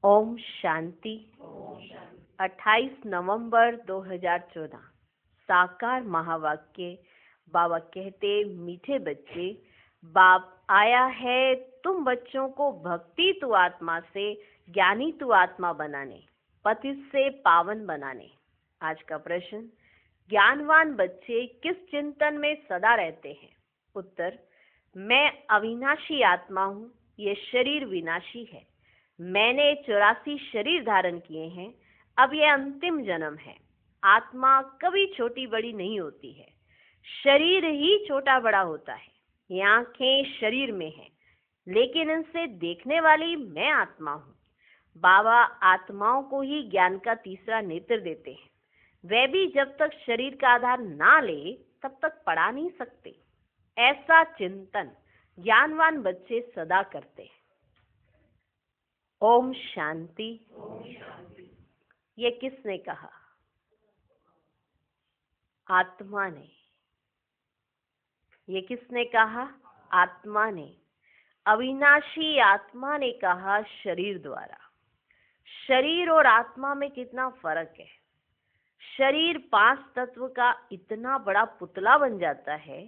ओम शांति। 28 नवंबर 2014 साकार महावाक्य। बाबा कहते, मीठे बच्चे, बाप आया है तुम बच्चों को भक्ति तु आत्मा से ज्ञानी तु आत्मा बनाने, पतित से पावन बनाने। आज का प्रश्न, ज्ञानवान बच्चे किस चिंतन में सदा रहते हैं? उत्तर, मैं अविनाशी आत्मा हूँ, ये शरीर विनाशी है। मैंने 84 शरीर धारण किए हैं, अब यह अंतिम जन्म है। आत्मा कभी छोटी बड़ी नहीं होती है, शरीर ही छोटा बड़ा होता है। ये आंखें शरीर में हैं, लेकिन इनसे देखने वाली मैं आत्मा हूँ। बाबा आत्माओं को ही ज्ञान का तीसरा नेत्र देते हैं। वह भी जब तक शरीर का आधार ना ले तब तक पढ़ा नहीं सकते। ऐसा चिंतन ज्ञानवान बच्चे सदा करते हैं। ओम शांति। ये किसने कहा? आत्मा ने। ये किसने कहा? आत्मा ने। अविनाशी आत्मा ने कहा शरीर द्वारा। शरीर और आत्मा में कितना फर्क है। शरीर 5 तत्व का इतना बड़ा पुतला बन जाता है,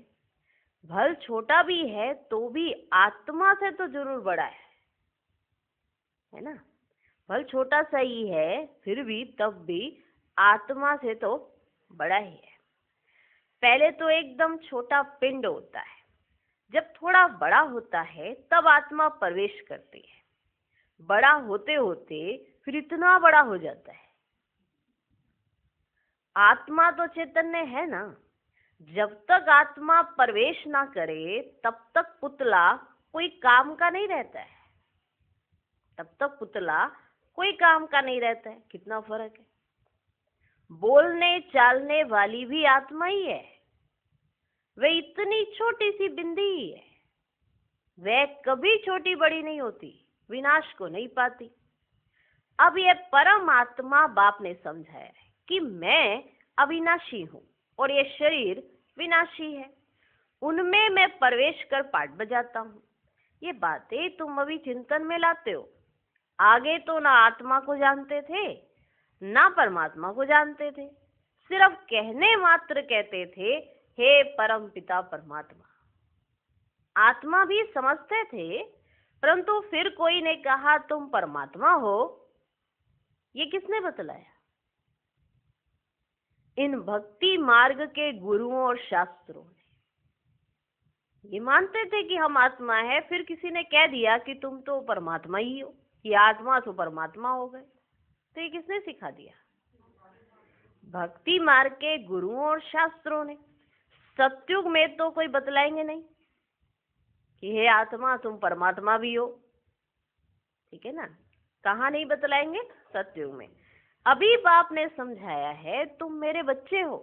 भल छोटा भी है तो भी आत्मा से तो जरूर बड़ा है ना। भल छोटा सा ही है, फिर भी तब भी आत्मा से तो बड़ा ही है। पहले तो एकदम छोटा पिंड होता है, जब थोड़ा बड़ा होता है तब आत्मा प्रवेश करती है। बड़ा होते होते फिर इतना बड़ा हो जाता है। आत्मा तो चैतन्य है ना। जब तक आत्मा प्रवेश ना करे तब तक पुतला कोई काम का नहीं रहता है। तब तक पुतला कोई काम का नहीं रहता है। कितना फर्क है। बोलने चालने वाली भी आत्मा ही है। वह इतनी छोटी सी बिंदी ही है। वह कभी छोटी बड़ी नहीं होती, विनाश को नहीं पाती। अब यह परम आत्मा बाप ने समझाया है कि मैं अविनाशी हूँ और ये शरीर विनाशी है। उनमें मैं प्रवेश कर पाठ बजाता हूँ। ये बातें तुम अभी चिंतन में लाते हो। आगे तो ना आत्मा को जानते थे ना परमात्मा को जानते थे, सिर्फ कहने मात्र कहते थे, हे परम पिता परमात्मा। आत्मा भी समझते थे, परंतु फिर कोई ने कहा तुम परमात्मा हो। ये किसने बतलाया? इन भक्ति मार्ग के गुरुओं और शास्त्रों ने। ये मानते थे कि हम आत्मा है, फिर किसी ने कह दिया कि तुम तो परमात्मा ही हो, ये आत्मा तो परमात्मा हो गए। तो ये किसने सिखा दिया? भक्ति मार्ग के गुरुओं और शास्त्रों ने। सतयुग में तो कोई बतलाएंगे नहीं कि हे आत्मा तुम परमात्मा भी हो, ठीक है ना। कहाँ नहीं बतलाएंगे? सतयुग में। अभी बाप ने समझाया है, तुम मेरे बच्चे हो,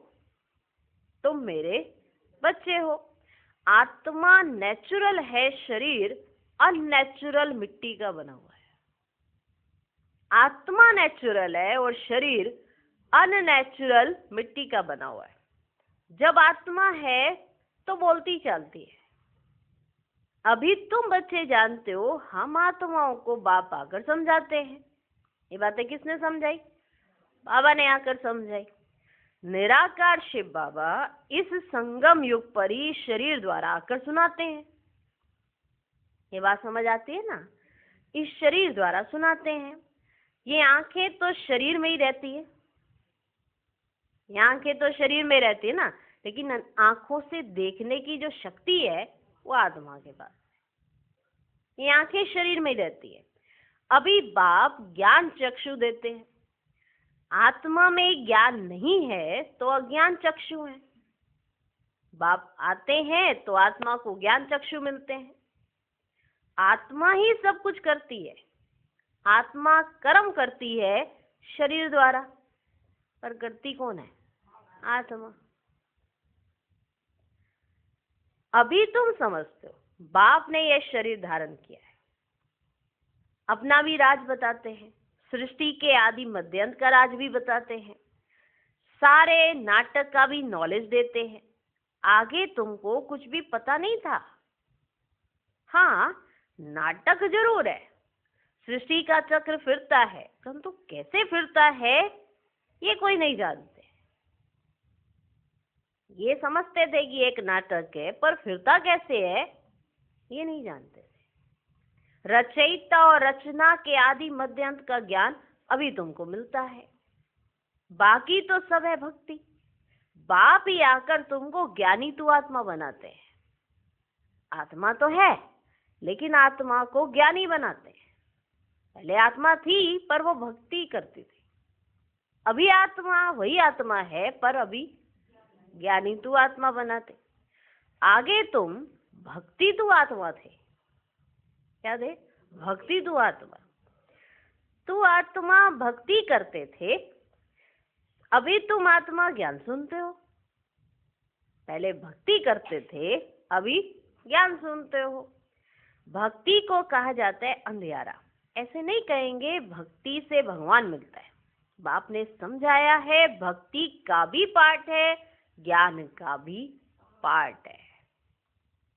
तुम मेरे बच्चे हो। आत्मा नेचुरल है, शरीर अननेचुरल मिट्टी का बना हुआ है। आत्मा नेचुरल है और शरीर अननेचुरल मिट्टी का बना हुआ है। जब आत्मा है तो बोलती चलती है। अभी तुम बच्चे जानते हो, हम आत्माओं को बाप आकर समझाते हैं। ये बातें किसने समझाई? बाबा ने आकर समझाई। निराकार शिव बाबा इस संगम युग पर ही शरीर द्वारा आकर सुनाते हैं। ये बात समझ आती है ना। इस शरीर द्वारा सुनाते हैं। ये आंखें तो शरीर में ही रहती है। ये आंखें तो शरीर में रहती है ना, लेकिन आंखों से देखने की जो शक्ति है वो आत्मा के पास है। ये आंखें शरीर में ही रहती है। अभी बाप ज्ञान चक्षु देते हैं। आत्मा में ज्ञान नहीं है तो अज्ञान चक्षु है। बाप आते हैं तो आत्मा को ज्ञान चक्षु मिलते हैं। आत्मा ही सब कुछ करती है। आत्मा कर्म करती है शरीर द्वारा, पर करती कौन है? आत्मा। अभी तुम समझते हो, बाप ने यह शरीर धारण किया है। अपना भी राज बताते हैं, सृष्टि के आदि मध्यांत का राज भी बताते हैं, सारे नाटक का भी नॉलेज देते हैं। आगे तुमको कुछ भी पता नहीं था। हाँ, नाटक जरूर है, सृष्टि का चक्र फिरता है, परंतु कैसे फिरता है ये कोई नहीं जानते। ये समझते थे कि एक नाटक है, पर फिरता कैसे है ये नहीं जानते थे। रचयिता और रचना के आदि मध्य अंत का ज्ञान अभी तुमको मिलता है, बाकी तो सब है भक्ति। बाप ही आकर तुमको ज्ञानी तू आत्मा बनाते हैं। आत्मा तो है, लेकिन आत्मा को ज्ञानी बनाते हैं। पहले आत्मा थी पर वो भक्ति करती थी, अभी आत्मा वही आत्मा है पर अभी ज्ञानी तू आत्मा बनाते। आगे तुम भक्ति तू आत्मा थे, क्या थे? भक्ति तू आत्मा। तू आत्मा भक्ति करते थे, अभी तुम आत्मा ज्ञान सुनते हो। पहले भक्ति करते थे, अभी ज्ञान सुनते हो। भक्ति को कहा जाता है अंधियारा। ऐसे नहीं कहेंगे भक्ति से भगवान मिलता है। बाप ने समझाया है भक्ति का भी पार्ट है, ज्ञान का भी पार्ट है।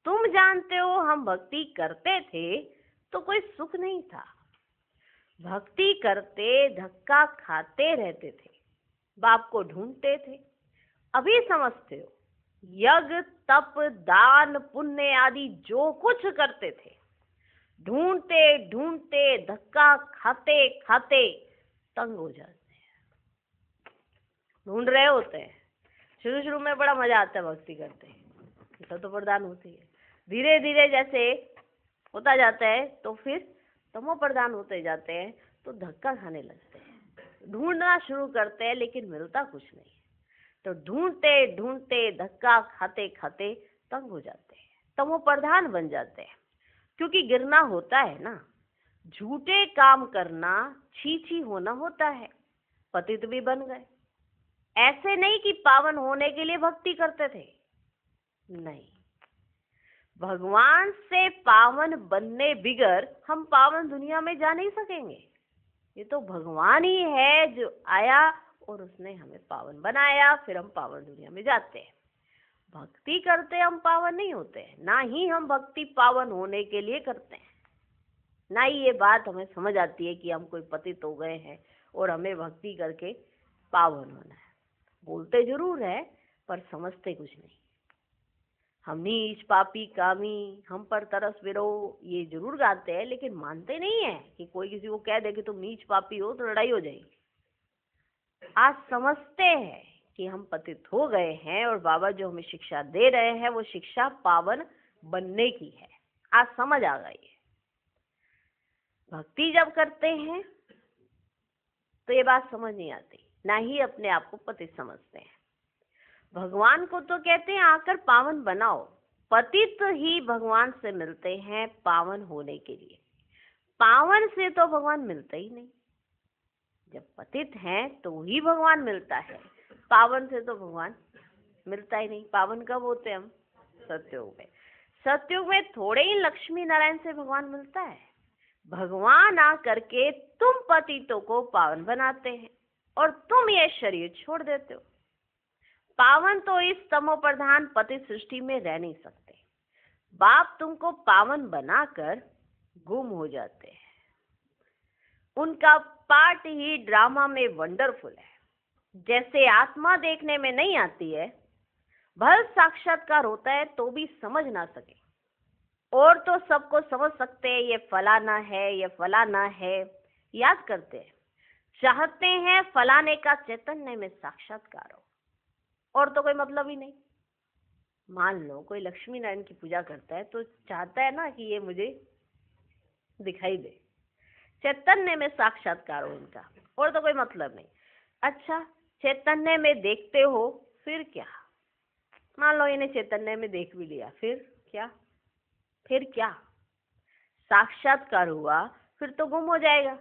तुम जानते हो हम भक्ति करते थे तो कोई सुख नहीं था। भक्ति करते धक्का खाते रहते थे, बाप को ढूंढते थे। अभी समझते हो यज्ञ तप दान पुण्य आदि जो कुछ करते थे, ढूंढते ढूंढते धक्का खाते खाते तंग हो जाते हैं। ढूंढ रहे होते हैं, शुरू शुरू में बड़ा मजा आता है भक्ति करते हैं, तो प्रधान होती है। धीरे धीरे जैसे होता जाता है तो फिर तमो प्रधान होते जाते हैं, तो धक्का खाने लगते हैं। ढूंढना शुरू करते हैं लेकिन मिलता कुछ नहीं, तो ढूंढते ढूंढते धक्का खाते खाते तंग हो जाते हैं, तमो प्रधान बन जाते हैं। क्योंकि गिरना होता है ना, झूठे काम करना, छी होना होता है। पतित भी बन गए। ऐसे नहीं कि पावन होने के लिए भक्ति करते थे, नहीं। भगवान से पावन बनने बिगर हम पावन दुनिया में जा नहीं सकेंगे। ये तो भगवान ही है जो आया और उसने हमें पावन बनाया, फिर हम पावन दुनिया में जाते हैं। भक्ति करते हम पावन नहीं होते हैं, ना ही हम भक्ति पावन होने के लिए करते हैं। ना ही ये बात हमें समझ आती है कि हम कोई पतित हो गए हैं और हमें भक्ति करके पावन होना है। बोलते जरूर है पर समझते कुछ नहीं। हम नीच पापी कामी, हम पर तरस विरो, ये जरूर गाते हैं, लेकिन मानते नहीं है कि कोई किसी को कह दे कि तुम नीच पापी हो तो लड़ाई हो जाएगी। आज समझते हैं कि हम पतित हो गए हैं और बाबा जो हमें शिक्षा दे रहे हैं वो शिक्षा पावन बनने की है। आज समझ आ गई है। भक्ति जब करते हैं तो ये बात समझ नहीं आती, ना ही अपने आप को पतित समझते हैं। भगवान को तो कहते हैं आकर पावन बनाओ। पतित ही भगवान से मिलते हैं पावन होने के लिए। पावन से तो भगवान मिलता ही नहीं। जब पतित हैं तो ही भगवान मिलता है, पावन से तो भगवान मिलता ही नहीं। पावन कब होते हम? सतयुग में। सतयुग में थोड़े ही लक्ष्मी नारायण से भगवान मिलता है। भगवान आकर के तुम पतितों को पावन बनाते हैं और तुम ये शरीर छोड़ देते हो। पावन तो इस तमो प्रधान पतित सृष्टि में रह नहीं सकते। बाप तुमको पावन बनाकर गुम हो जाते हैं। उनका पार्ट ही ड्रामा में वंडरफुल है। जैसे आत्मा देखने में नहीं आती है, भल साक्षात्कार होता है तो भी समझ ना सके, और तो सबको समझ सकते हैं ये फलाना है, ये फलाना है, याद करते हैं, चाहते हैं फलाने का चैतन्य में साक्षात्कार हो, और तो कोई मतलब ही नहीं। मान लो कोई लक्ष्मी नारायण की पूजा करता है तो चाहता है ना कि ये मुझे दिखाई दे, चैतन्य में साक्षात्कार हो इनका, और तो कोई मतलब नहीं। अच्छा, चैतन्य में देखते हो फिर क्या? मान लो इन्हें चैतन्य में देख भी लिया, फिर क्या? फिर क्या? साक्षात्कार हुआ फिर तो गुम हो जाएगा।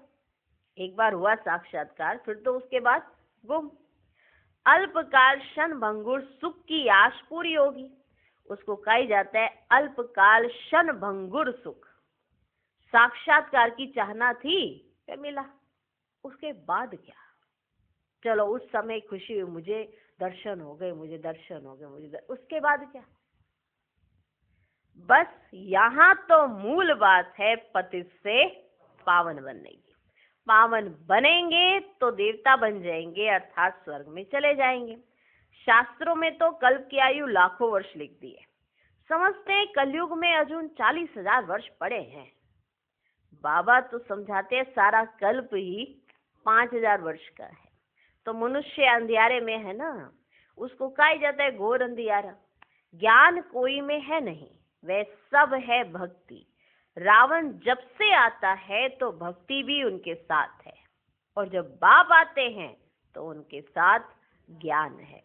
एक बार हुआ साक्षात्कार फिर तो उसके बाद गुम। अल्पकाल क्षण भंगुर सुख की आश पूरी होगी, उसको कहा जाता है अल्पकाल क्षण भंगुर सुख। साक्षात्कार की चाहना थी, क्या मिला? उसके बाद क्या? चलो उस समय खुशी हुई, मुझे दर्शन हो गए, मुझे दर्शन हो गए, उसके बाद क्या? बस यहाँ तो मूल बात है पतित से पावन बनेगी। पावन बनेंगे तो देवता बन जाएंगे, अर्थात स्वर्ग में चले जाएंगे। शास्त्रों में तो कल्प की आयु लाखों वर्ष लिख दी है। समझते हैं कलयुग में अजून 40,000 वर्ष पड़े हैं। बाबा तो समझाते हैं सारा कल्प ही 5,000 वर्ष का है। तो मनुष्य अंधियारे में है ना, उसको कहा जाता है घोर अंधियारा। ज्ञान कोई में है नहीं, वह सब है भक्ति। रावण जब से आता है तो भक्ति भी उनके साथ है, और जब बाप आते हैं तो उनके साथ ज्ञान है।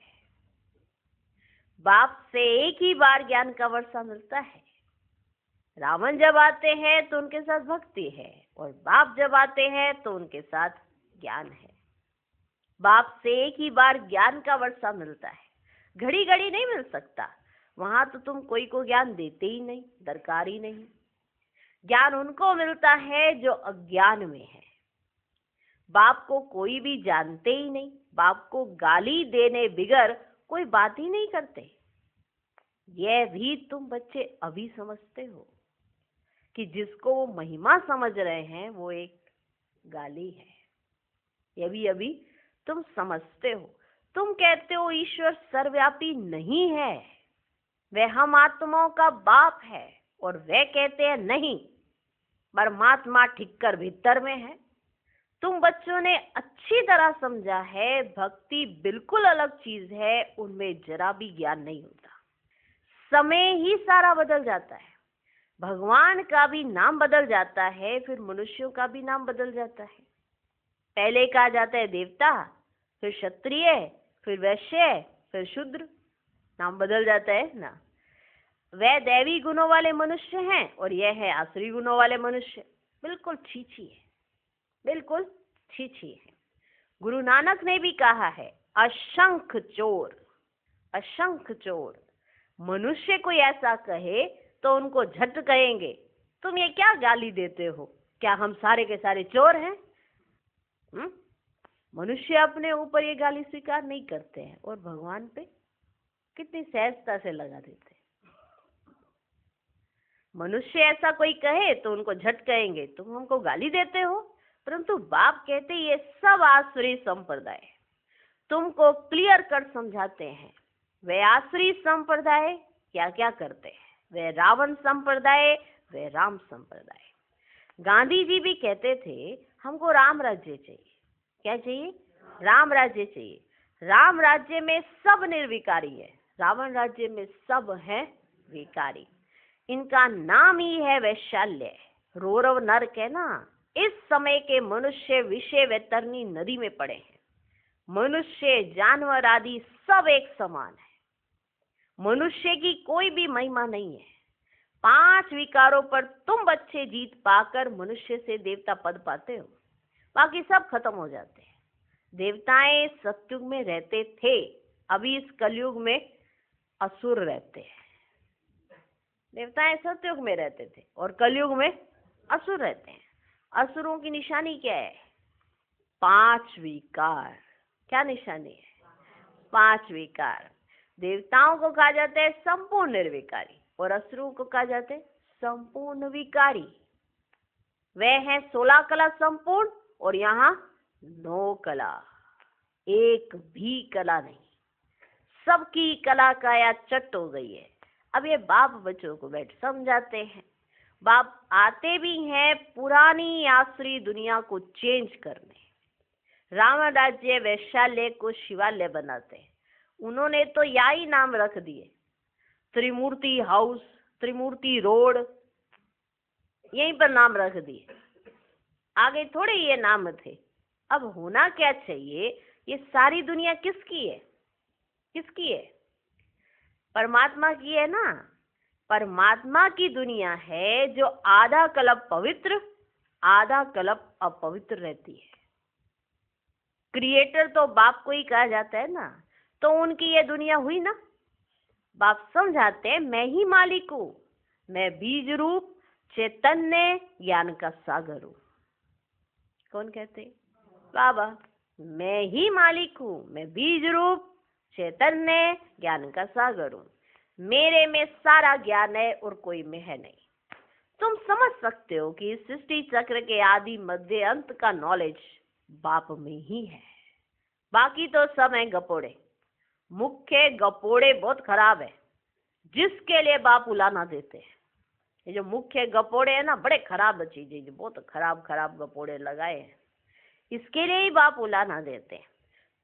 बाप से एक ही बार ज्ञान का वर्षा मिलता है। रावण जब आते हैं तो उनके साथ भक्ति है, और बाप जब आते हैं तो उनके साथ ज्ञान है। बाप से एक ही बार ज्ञान का वर्षा मिलता है, घड़ी घड़ी नहीं मिल सकता। वहां तो तुम कोई को ज्ञान देते ही नहीं, दरकार ही नहीं। ज्ञान उनको मिलता है जो अज्ञान में है। बाप को कोई भी जानते ही नहीं, बाप को गाली देने बिगर कोई बात ही नहीं करते। यह भी तुम बच्चे अभी समझते हो कि जिसको वो महिमा समझ रहे हैं वो एक गाली है। यह भी अभी तुम समझते हो। तुम कहते हो ईश्वर सर्वव्यापी नहीं है, वह हम आत्माओं का बाप है, और वे कहते हैं नहीं, परमात्मा ठिक्कर भीतर में है। तुम बच्चों ने अच्छी तरह समझा है भक्ति बिल्कुल अलग चीज है, उनमें जरा भी ज्ञान नहीं होता। समय ही सारा बदल जाता है। भगवान का भी नाम बदल जाता है, फिर मनुष्यों का भी नाम बदल जाता है। पहले कहा जाता है देवता, फिर क्षत्रिय, फिर वैश्य, फिर शूद्र, नाम बदल जाता है ना। वह दैवी गुणों वाले मनुष्य हैं और यह है आसुरी गुणों वाले मनुष्य। बिल्कुल छीछी है, बिल्कुल छीछी है। गुरु नानक ने भी कहा है असंख्य चोर, असंख्य चोर। मनुष्य कोई ऐसा कहे तो उनको झट कहेंगे तुम ये क्या गाली देते हो, क्या हम सारे के सारे चोर हैं? मनुष्य अपने ऊपर ये गाली स्वीकार नहीं करते हैं, और भगवान पे कितनी सहजता से लगा देते हैं। मनुष्य ऐसा कोई कहे तो उनको झट कहेंगे तुम हमको गाली देते हो, परंतु बाप कहते ये सब आसुरी संप्रदाय तुमको क्लियर कर समझाते हैं। वे आसुरी संप्रदाय क्या क्या करते हैं, वे रावण संप्रदाय, वे राम संप्रदाय। गांधी जी भी कहते थे हमको राम राज्य चाहिए। क्या चाहिए? राम राज्य चाहिए। राम राज्य में सब निर्विकारी है, रावण राज्य में सब है विकारी। इनका नाम ही है वैशाल्य, रौरव नरक है ना। इस समय के मनुष्य विषय वैतरणी नदी में पड़े हैं। मनुष्य जानवर आदि सब एक समान है। मनुष्य की कोई भी महिमा नहीं है। 5 विकारों पर तुम बच्चे जीत पाकर मनुष्य से देवता पद पाते हो, बाकी सब खत्म हो जाते हैं। देवताएं सतयुग में रहते थे, अभी इस कलयुग में असुर रहते हैं। देवताएं सतयुग में रहते थे और कलयुग में असुर रहते हैं। असुरों की निशानी क्या है? 5 विकार। क्या निशानी है? 5 विकार। देवताओं को कहा जाता है संपूर्ण निर्विकारी, और असुरों को कहा जाता है संपूर्ण विकारी। वे हैं 16 कला संपूर्ण, और यहाँ 9 कला, एक भी कला नहीं। सबकी कला काया चट हो गई है। अब ये बाप बच्चों को बैठ समझाते हैं। बाप आते भी हैं पुरानी आसुरी दुनिया को चेंज करने। रावण राज्य वैशाल्य को शिवालय बनाते हैं। उन्होंने तो या ही नाम रख दिए, त्रिमूर्ति हाउस, त्रिमूर्ति रोड, यहीं पर नाम रख दिए। आगे थोड़े ये नाम थे। अब होना क्या चाहिए, ये सारी दुनिया किसकी है? किसकी है? परमात्मा की है ना। परमात्मा की दुनिया है जो आधा कल्प पवित्र, आधा कल्प अपवित्र रहती है। क्रिएटर तो बाप को ही कहा जाता है ना, तो उनकी ये दुनिया हुई ना। बाप समझाते हैं मैं ही मालिक हूं, मैं बीज रूप चैतन्य ज्ञान का सागर हूं। कौन कहते? बाबा। मैं ही मालिक हूं, मैं बीज रूप चैतन्य ज्ञान का सागर हूं। मेरे में सारा ज्ञान है और कोई में है नहीं। तुम समझ सकते हो कि इस सृष्टि चक्र के आदि मध्य अंत का नॉलेज बाप में ही है। बाकी तो सब है गपोड़े। मुख्य गपोड़े बहुत खराब है, जिसके लिए बाप उलाना देते हैं। ये जो मुख्य गपोड़े है ना, बड़े खराब चीजें, जो बहुत खराब खराब गपोड़े लगाए हैं, इसके लिए ही बाप उलाना देते हैं।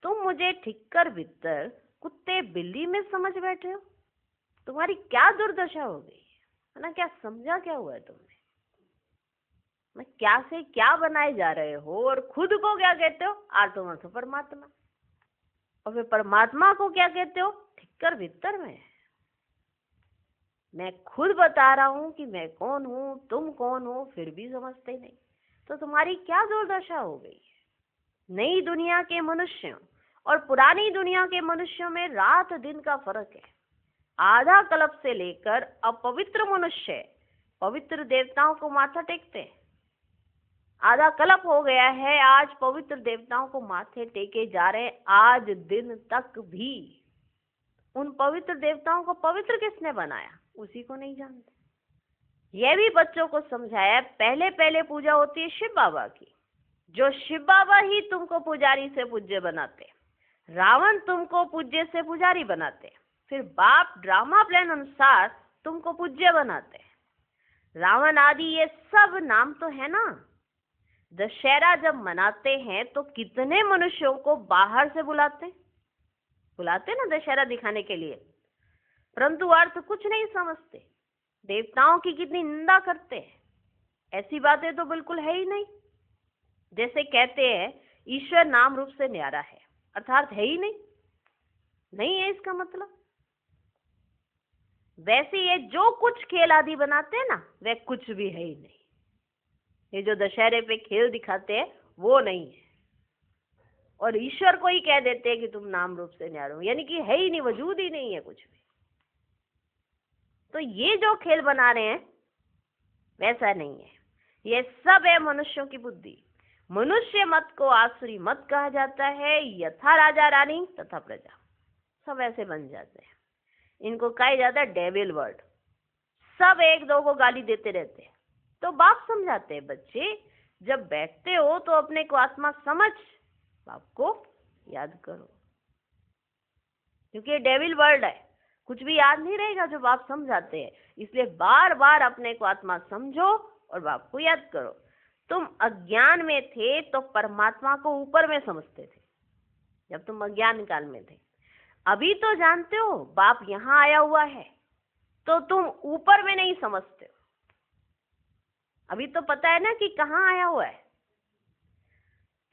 तुम मुझे ठिक्कर बित्तर कुत्ते बिल्ली में समझ बैठे हो। तुम्हारी क्या दुर्दशा हो गई है ना? क्या समझा क्या हुआ है तुमने? मैं क्या से क्या बनाए जा रहे हो और खुद को क्या कहते हो? आत्मा परमात्मा। और फिर परमात्मा को क्या कहते हो? ठिक्कर बित्तर में। मैं खुद बता रहा हूं कि मैं कौन हूं, तुम कौन हो, फिर भी समझते नहीं। तो तुम्हारी क्या दुर्दशा हो गई है? नई दुनिया के मनुष्यों और पुरानी दुनिया के मनुष्यों में रात दिन का फर्क है। आधा कल्प से लेकर अपवित्र मनुष्य पवित्र देवताओं को माथा टेकते हैं। आधा कल्प हो गया है, आज पवित्र देवताओं को माथे टेके जा रहे हैं। आज दिन तक भी उन पवित्र देवताओं को पवित्र किसने बनाया, उसी को नहीं जानते। यह भी बच्चों को समझाया, पहले पहले पूजा होती है शिव बाबा की, जो शिव बाबा ही तुमको पुजारी से पूज्य बनाते। रावण तुमको पूज्य से पुजारी बनाते, फिर बाप ड्रामा प्लान अनुसार तुमको पूज्य बनाते। रावण आदि ये सब नाम तो है ना। दशहरा जब मनाते हैं तो कितने मनुष्यों को बाहर से बुलाते ना दशहरा दिखाने के लिए, परंतु अर्थ कुछ नहीं समझते। देवताओं की कितनी निंदा करते हैं। ऐसी बातें तो बिल्कुल है ही नहीं। जैसे कहते हैं ईश्वर नाम रूप से न्यारा है, अर्थात है ही नहीं है इसका मतलब। वैसे ये जो कुछ खेल आदि बनाते हैं ना, वह कुछ भी है ही नहीं। ये जो दशहरे पे खेल दिखाते हैं वो नहीं है, और ईश्वर को ही कह देते हैं कि तुम नाम रूप से न्यारे हो, यानी कि है ही नहीं, वजूद ही नहीं है कुछ भी। तो ये जो खेल बना रहे हैं वैसा नहीं है, ये सब है मनुष्यों की बुद्धि। मनुष्य मत को आसुरी मत कहा जाता है। यथा राजा रानी तथा प्रजा, सब ऐसे बन जाते हैं। इनको कहा जाता है डेविल वर्ड। सब एक दो को गाली देते रहते हैं। तो बाप समझाते हैं, बच्चे जब बैठते हो तो अपने को आत्मा समझ, बाप को याद करो, क्योंकि ये डेविल वर्ड है, कुछ भी याद नहीं रहेगा जो बाप समझाते हैं। इसलिए बार बार अपने को आत्मा समझो और बाप को याद करो। तुम अज्ञान में थे तो परमात्मा को ऊपर में समझते थे, जब तुम अज्ञान काल में थे। अभी तो जानते हो बाप यहाँ आया हुआ है, तो तुम ऊपर में नहीं समझते हो। अभी तो पता है ना कि कहाँ आया हुआ है।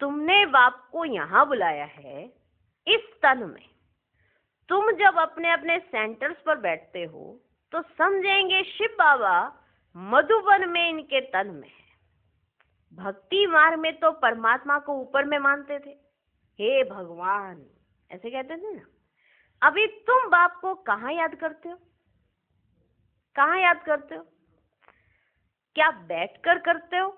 तुमने बाप को यहाँ बुलाया है इस तन में। तुम जब अपने अपने सेंटर्स पर बैठते हो तो समझेंगे शिव बाबा मधुबन में इनके तन में है। भक्ति मार्ग में तो परमात्मा को ऊपर में मानते थे, हे भगवान ऐसे कहते थे ना। अभी तुम बाप को कहाँ याद करते हो? कहाँ याद करते हो? क्या बैठकर करते हो?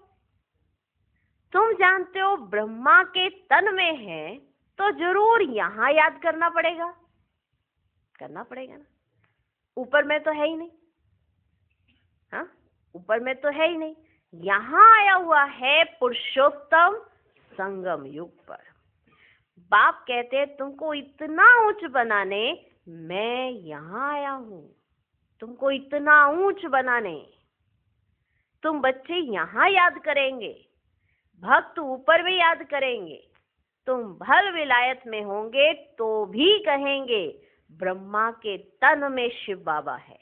तुम जानते हो ब्रह्मा के तन में है तो जरूर यहाँ याद करना पड़ेगा ना। ऊपर में तो है ही नहीं। हाँ, ऊपर में तो है ही नहीं। यहाँ आया हुआ है पुरुषोत्तम संगम युग पर। बाप कहते हैं तुमको इतना ऊंच बनाने मैं यहाँ आया हूँ, तुमको इतना ऊंच बनाने। तुम बच्चे यहाँ याद करेंगे, भक्त ऊपर भी याद करेंगे। तुम भल विलायत में होंगे तो भी कहेंगे ब्रह्मा के तन में शिव बाबा है।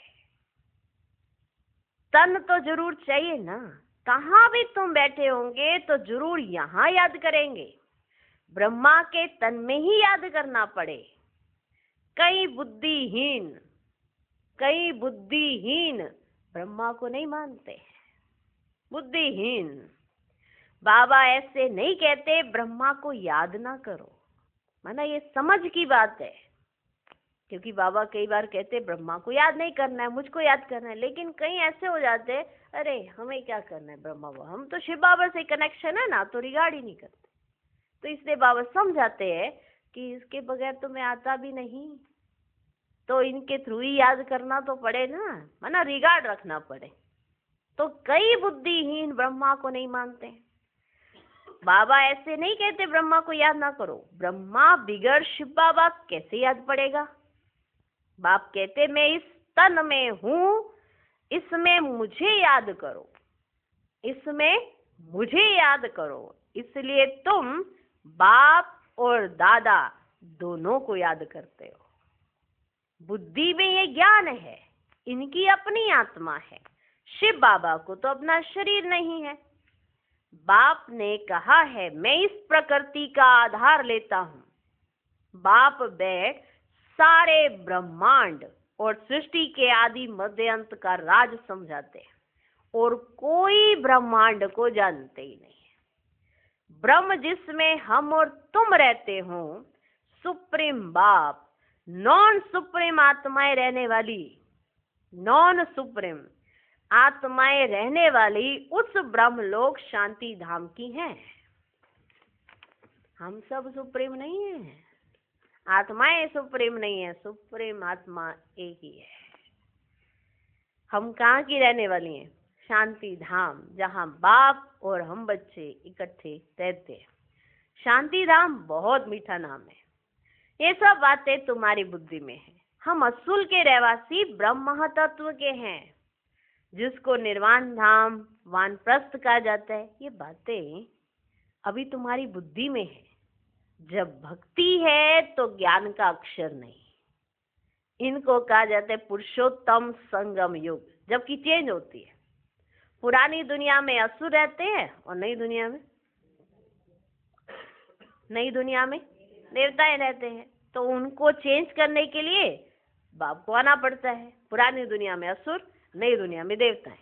तन तो जरूर चाहिए ना। कहाँ भी तुम बैठे होंगे तो जरूर यहाँ याद करेंगे। ब्रह्मा के तन में ही याद करना पड़े। कई बुद्धिहीन ब्रह्मा को नहीं मानते, बुद्धिहीन। बाबा ऐसे नहीं कहते ब्रह्मा को याद ना करो, माना ये समझ की बात है। क्योंकि बाबा कई बार कहते ब्रह्मा को याद नहीं करना है, मुझको याद करना है। लेकिन कहीं ऐसे हो जाते हैं, अरे हमें क्या करना है ब्रह्मा को, हम तो शिव बाबा से कनेक्शन है ना, तो रिगार्ड ही नहीं करते। तो इसलिए बाबा समझाते हैं कि इसके बगैर तो मैं आता भी नहीं, तो इनके थ्रू ही याद करना तो पड़े ना, माना रिगार्ड रखना पड़े। तो कई बुद्धिहीन ब्रह्मा को नहीं मानते। बाबा ऐसे नहीं कहते ब्रह्मा को याद ना करो। ब्रह्मा बिगड़ शिव बाबा कैसे याद पड़ेगा? बाप कहते मैं इस तन में हूं, इसमें मुझे याद करो, इसमें मुझे याद करो। इसलिए तुम बाप और दादा दोनों को याद करते हो। बुद्धि में ये ज्ञान है, इनकी अपनी आत्मा है। शिव बाबा को तो अपना शरीर नहीं है। बाप ने कहा है मैं इस प्रकृति का आधार लेता हूं। बाप बैठ सारे ब्रह्मांड और सृष्टि के आदि मध्य अंत का राज समझाते हैं और कोई ब्रह्मांड को जानते ही नहीं है। ब्रह्म जिसमें हम और तुम रहते हो, सुप्रीम बाप, नॉन सुप्रीम आत्माएं रहने वाली, नॉन सुप्रीम आत्माएं रहने वाली उस ब्रह्मलोक शांति धाम की हैं। हम सब सुप्रीम नहीं है, आत्माएं सुप्रीम नहीं है, सुप्रीम आत्मा एक ही है। हम कहाँ की रहने वाली हैं? शांति धाम, जहाँ बाप और हम बच्चे इकट्ठे रहते हैं। शांति धाम बहुत मीठा नाम है। ये सब बातें तुम्हारी बुद्धि में है। हम असुल के रहवासी ब्रह्म तत्व के हैं, जिसको निर्वाण धाम, वानप्रस्थ कहा जाता है। ये बातें अभी तुम्हारी बुद्धि में है। जब भक्ति है तो ज्ञान का अक्षर नहीं। इनको कहा जाता है पुरुषोत्तम संगम युग, जबकि चेंज होती है। पुरानी दुनिया में असुर रहते हैं और नई दुनिया में देवताएं रहते हैं। तो उनको चेंज करने के लिए बाप को आना पड़ता है। पुरानी दुनिया में असुर, नई दुनिया में देवताएं।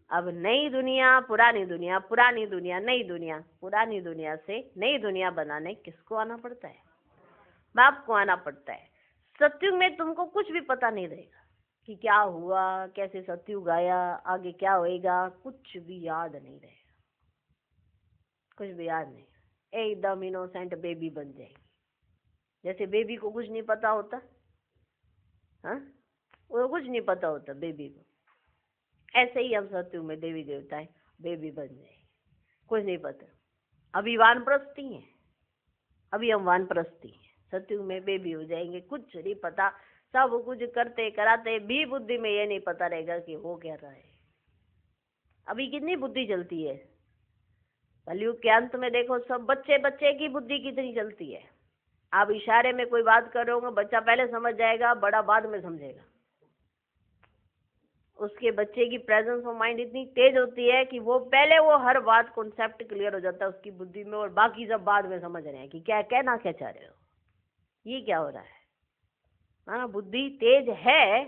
अब नई दुनिया, पुरानी दुनिया, पुरानी दुनिया, नई दुनिया, पुरानी दुनिया से नई दुनिया बनाने किसको आना पड़ता है? बाप को आना पड़ता है। सत्युग में तुमको कुछ भी पता नहीं रहेगा कि क्या हुआ, कैसे सत्युग आया, आगे क्या होएगा, कुछ भी याद नहीं रहेगा, कुछ भी याद नहीं। एकदम इनोसेंट बेबी बन जाएगी, जैसे बेबी को कुछ नहीं पता होता। हाँ, वो कुछ नहीं पता होता बेबी को। ऐसे ही हम सत्युग में देवी देवताएं बेबी बन जाएंगे, कुछ नहीं पता। अभी वानप्रस्थी हैं, अभी हम वानप्रस्थी हैं। सत्युग में बेबी हो जाएंगे, कुछ नहीं पता। सब कुछ करते कराते भी बुद्धि में ये नहीं पता रहेगा कि हो क्या रहा है। अभी कितनी बुद्धि चलती है कलयुग के अंत में। देखो सब बच्चे की बुद्धि कितनी चलती है। आप इशारे में कोई बात कर रहे होंगे, बच्चा पहले समझ जाएगा, बड़ा बाद में समझेगा। उसके बच्चे की प्रेजेंस ऑफ माइंड इतनी तेज होती है कि वो पहले वो हर बात कॉन्सेप्ट क्लियर हो जाता है उसकी बुद्धि में, और बाकी सब बाद में समझ रहे हैं कि क्या कहना क्या चाह रहे हो, ये क्या हो रहा है। हाँ, बुद्धि तेज है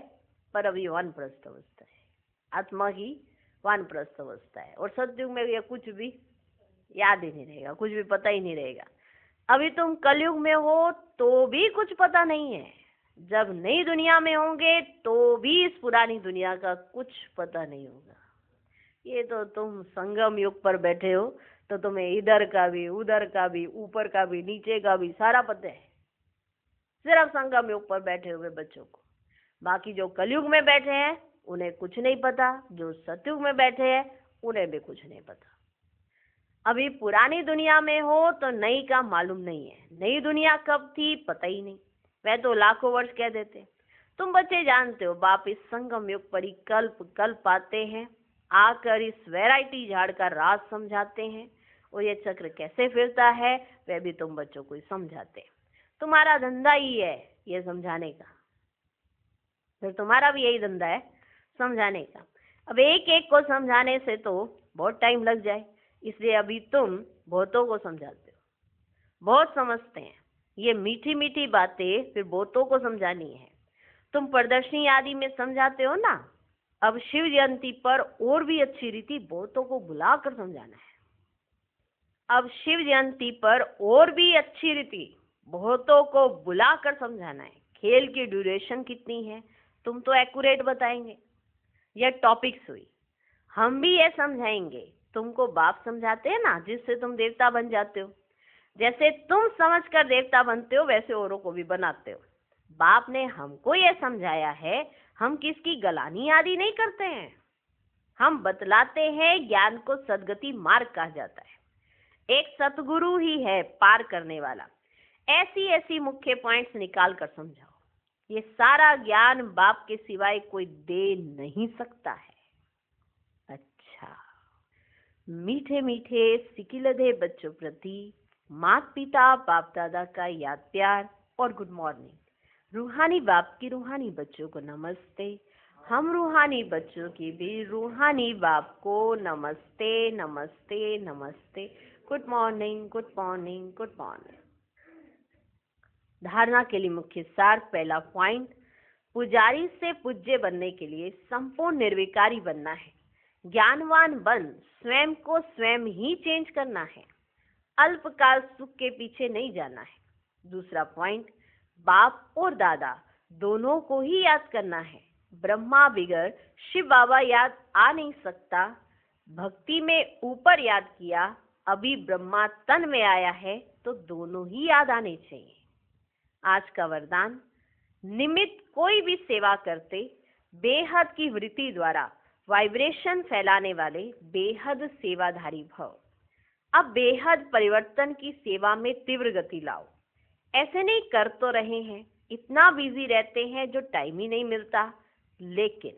पर अभी वानप्रस्थ अवस्था है, आत्मा की वानप्रस्थ अवस्था है। और सत्युग में ये कुछ भी याद ही नहीं रहेगा, कुछ भी पता ही नहीं रहेगा। अभी तुम कलयुग में हो तो भी कुछ पता नहीं है। जब नई दुनिया में होंगे तो भी इस पुरानी दुनिया का कुछ पता नहीं होगा। ये तो तुम संगम युग पर बैठे हो तो तुम्हें इधर का भी, उधर का भी, ऊपर का भी, नीचे का भी सारा पता है, सिर्फ संगम युग पर बैठे हुए बच्चों को। बाकी जो कलयुग में बैठे हैं उन्हें कुछ नहीं पता, जो सतयुग में बैठे हैं उन्हें भी कुछ नहीं पता। अभी पुरानी दुनिया में हो तो नई का मालूम नहीं है। नई दुनिया कब थी पता ही नहीं, वह तो लाखों वर्ष कह देते। तुम बच्चे जानते हो बाप इस संगम युग पर ही कल्प कल्प आते हैं, आकर इस वैरायटी झाड़ का राज समझाते हैं, और ये चक्र कैसे फिरता है वह भी तुम बच्चों को समझाते हैं। तुम्हारा धंधा ही है ये समझाने का, फिर तुम्हारा भी यही धंधा है समझाने का। अब एक एक को समझाने से तो बहुत टाइम लग जाए, इसलिए अभी तुम बहुतों को समझाते हो। बहुत समझते हैं ये मीठी मीठी बातें, फिर बहुतों को समझानी है। तुम प्रदर्शनी आदि में समझाते हो ना, अब शिव जयंती पर और भी अच्छी रीति बहुतों को बुलाकर समझाना है। अब शिव जयंती पर और भी अच्छी रीति बहुतों को बुलाकर समझाना है। खेल की ड्यूरेशन कितनी है तुम तो एक्यूरेट बताएंगे, यह टॉपिक्स हुई। हम भी ये समझाएंगे, तुमको बाप समझाते हैं ना, जिससे तुम देवता बन जाते हो। जैसे तुम समझकर देवता बनते हो वैसे औरों को भी बनाते हो। बाप ने हमको ये समझाया है, हम किसकी गलानी आदि नहीं करते हैं। हम बतलाते हैं, ज्ञान को सद्गति मार्ग कहा जाता है। एक सतगुरु ही है पार करने वाला। ऐसी ऐसी मुख्य पॉइंट्स निकाल कर समझाओ। ये सारा ज्ञान बाप के सिवाय कोई दे नहीं सकता है। अच्छा, मीठे मीठे सिकिलधे बच्चों प्रति माता पिता बाप दादा का याद प्यार और गुड मॉर्निंग। रूहानी बाप की रूहानी बच्चों को नमस्ते। हम रूहानी बच्चों की भी रूहानी बाप को नमस्ते नमस्ते नमस्ते। Good morning good morning good morning. धारणा के लिए मुख्य सार। पहला पॉइंट, पुजारी से पूज्य बनने के लिए संपूर्ण निर्विकारी बनना है। ज्ञानवान बन स्वयं को स्वयं ही चेंज करना है। अल्पकाल सुख के पीछे नहीं जाना है। दूसरा पॉइंट, बाप और दादा दोनों को ही याद करना है। ब्रह्मा बिगर शिव बाबा याद आ नहीं सकता। भक्ति में ऊपर याद किया, अभी ब्रह्मा तन में आया है तो दोनों ही याद आने चाहिए। आज का वरदान, निमित्त कोई भी सेवा करते बेहद की वृत्ति द्वारा वाइब्रेशन फैलाने वाले बेहद सेवाधारी भव। अब बेहद परिवर्तन की सेवा में तीव्र गति लाओ। ऐसे नहीं कर तो रहे हैं, इतना बिजी रहते हैं जो टाइम ही नहीं मिलता, लेकिन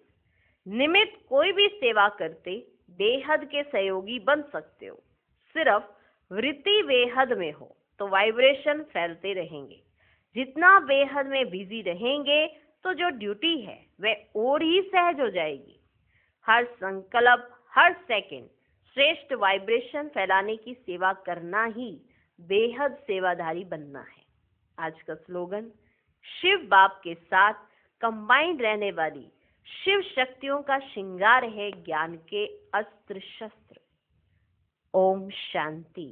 निमित्त कोई भी सेवा करते बेहद के सहयोगी बन सकते हो। सिर्फ वृत्ति बेहद में हो तो वाइब्रेशन फैलते रहेंगे। जितना बेहद में बिजी रहेंगे तो जो ड्यूटी है वह और ही सहज हो जाएगी। हर संकल्प, हर सेकंड श्रेष्ठ वाइब्रेशन फैलाने की सेवा करना ही बेहद सेवाधारी बनना है। आज का स्लोगन, शिव बाप के साथ कंबाइंड रहने वाली शिव शक्तियों का श्रृंगार है ज्ञान के अस्त्र शस्त्र। ओम शांति।